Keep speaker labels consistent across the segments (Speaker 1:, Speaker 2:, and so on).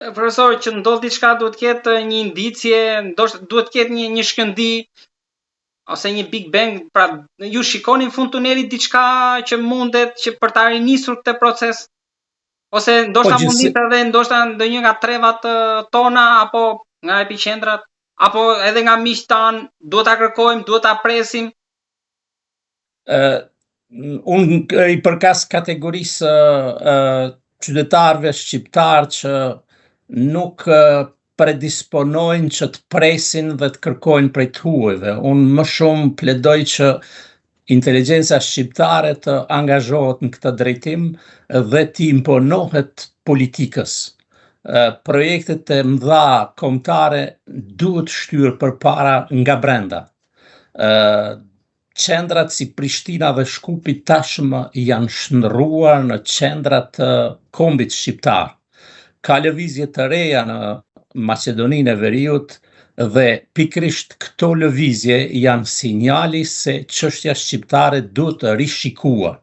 Speaker 1: Profesor, që ndodh diçka duhet të ketë një indicje, ndoshta duhet të ketë një shkëndi ose një Big Bang, pra ju shikoni në fund tunelit diçka që mundet që për ta rinisur këtë proces? Ose ndoshta mund të edhe ndoshta ndonjë nga trevat tona apo nga epiqendrat, apo edhe nga miqtë tan, duhet ta kërkojmë, duhet ta presim?
Speaker 2: Unë i përkas kategorisë qytetarëve shqiptar që nuk predisponojnë që të presin dhe të kërkojnë prej të huajve. Unë më shumë pledoj që inteligjenca shqiptare të angazhohet në këtë drejtim dhe të imponohet politikës. Projektet e mëdha kombëtare duhet shtyrë përpara nga brenda. Qendrat si Prishtina dhe Shkupi tashmë janë shndërruar në qendrat të kombit shqiptar. Ka lëvizje të reja në Maqedoninë e Veriut dhe pikërisht këto lëvizje janë sinjali se çështja shqiptare duhet të rishikuar.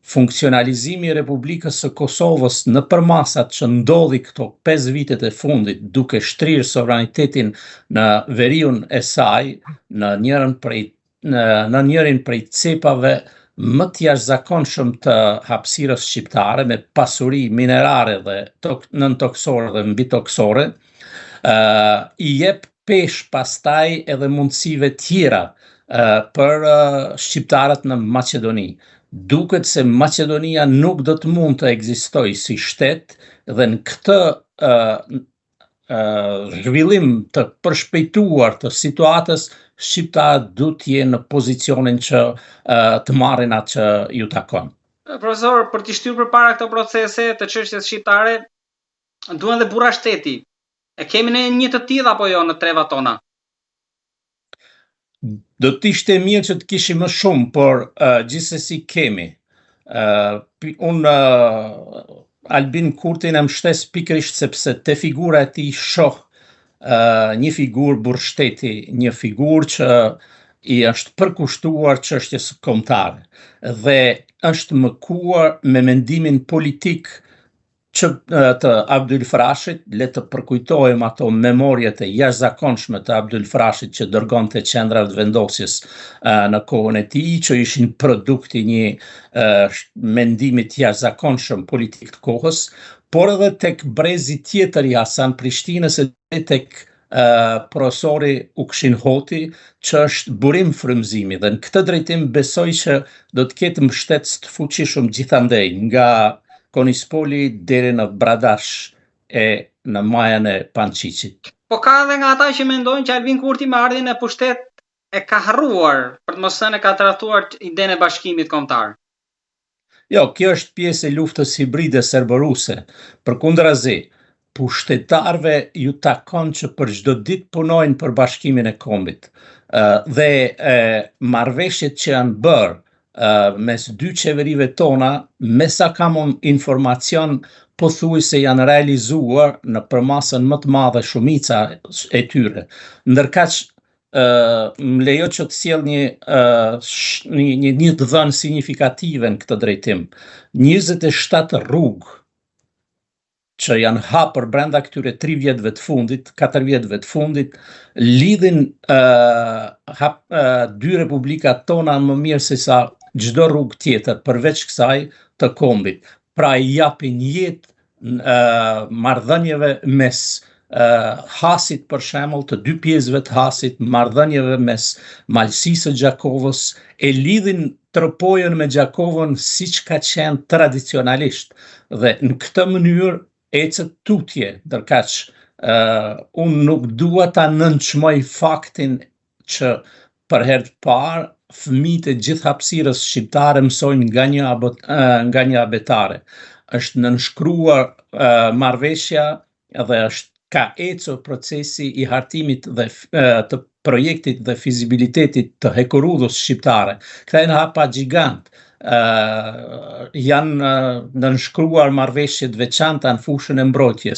Speaker 2: Funksionalizimi i Republikës së Kosovës nëpër masat që ndodhi këto 5 vitet e fundit duke shtrirë sovranitetin në veriun e saj, në njërin prej cepave më të jashtëzakonshëm të hapësirës shqiptare, me pasuri minerare dhe nëntoksore dhe mbitoksore, i jep peshë pastaj edhe mundësive tjera për shqiptarët në Maqedoni. Duket se Maqedonia nuk do të mund të ekzistojë si shtet dhe në këtë zhvillim të përshpejtuar të situatës, shqiptarët duhet të jenë në pozicionin që të marrin atë që ju takon.
Speaker 1: Profesor, për të shtyrë përpara këto procese të çështjes shqiptare, duhen dhe burra shteti. E kemi ne një të tillë apo jo në trevat tona?
Speaker 2: Do të ishte mirë që të kishim më shumë, por gjithsesi kemi. Unë Albin Kurtin e mbështes pikërisht sepse te figura e tij shoh një figurë burrshteti, një figurë që i është përkushtuar çështjes kombëtare dhe është mëkuar me mendimin politik të Abdyl Frashit. Le të përkujtojmë ato memorjet e jashtëzakonshme të Abdyl Frashit që dërgonte qendrat vendosjes në kohën e tij, që ishin produkti një mendimi të jashtëzakonshëm politik të kohës, por edhe tek brezi tjetër i Hasan Prishtinës e tek profesori Ukshin Hoti, që është burim frymëzimi, dhe në këtë drejtim besoj që do të ketë mbështetës të fuqishëm gjithandej, nga Konispoli deri në Bradash e në majën e Pançiçit.
Speaker 1: Po ka edhe nga ata që mendojnë që Albin Kurti me ardhjen e pushtet e ka harruar, për të mos thënë e ka trajtuar idenë e bashkimit kombëtar.
Speaker 2: Jo, kjo është pjesë e luftës hibride serbo-ruse. Përkundrazi, pushtetarëve ju takon që për çdo ditë punojnë për bashkimin e kombit. Dhe marrëveshjet që janë bërë mes dy qeverive tona, me sa kam unë informacion, pothuajse janë realizuar në përmasën më të madhe shumica e tyre. Ndërkaq më lejo që të sjell një të dhënë signifikative në këtë drejtim. 27 rrugë që janë hapur brenda këtyre 3 vjetëve të fundit, 4 vjetëve të fundit, lidhin dy republikat tona më mirë se sa çdo rrugë tjetër përveç kësaj të kombit. Pra i japin jetë marrëdhënieve mes Hasit, për shembull, të dy pjesëve të Hasit, marrëdhënieve mes Malësisë së Gjakovës, e lidhin Tropojën me Gjakovën siç ka qenë tradicionalisht. Dhe në këtë mënyrë ecët tutje, ndërkaq unë nuk dua ta nënçmoj faktin që për herë të parë fëmijët e gjithë hapësirës shqiptare mësojnë nga një abetare. Është nënshkruar marrëveshja dhe ka ecur procesi i hartimit dhe të projektit dhe fizibilitetit të hekurudhës shqiptare. Këta janë hapa gjigant. Janë nënshkruar marrëveshje të veçanta në fushën e mbrojtjes.